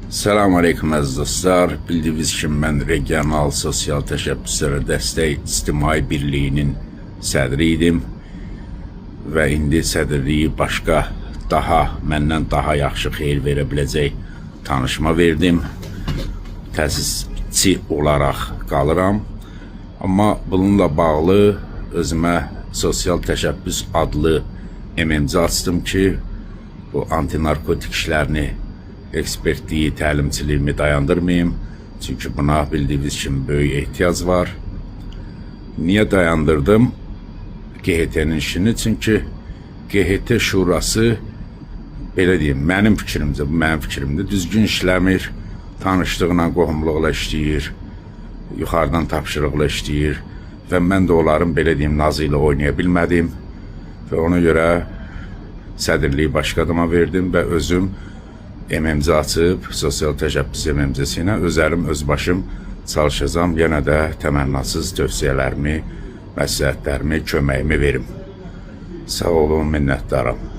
Selamun Aleyküm əziz dostlar. Bildiyiniz kimi mən regional sosial təşəbbüslərə dəstək İctimai Birliyinin sədri idim və indi sədrliyi başqa məndən daha yaxşı xeyir verə biləcək tanışma verdim. Təsisçi olaraq qalıram. Amma bununla bağlı özümə sosial təşəbbüs adlı MMC açdım ki, bu antinarkotik işlərini, ekspertliyi, təlimçiliyimi dayandırmayayım. Çünki buna bildiyiniz kimi böyük ehtiyac var. Niyə dayandırdım GHT-nin işini? Çünki GHT şurası, belə deyim, mənim fikrimcə, bu mənim fikrimdir, düzgün işləmir, tanışlığına, qohumluqla işləyir, yuxarıdan tapşırıqla işləyir və mən də onların, belə deyim, nazı ilə oynaya bilmədim və ona görə sədrliyi başqa adama verdim və özüm MMC açıb, sosial təşəbbüs MMC-si ilə öz başım çalışacağım. Yenə də təmənnasız tövsiyələrimi, məsləhətlərimi, köməyimi verim. Sağ olun, minnətdaram.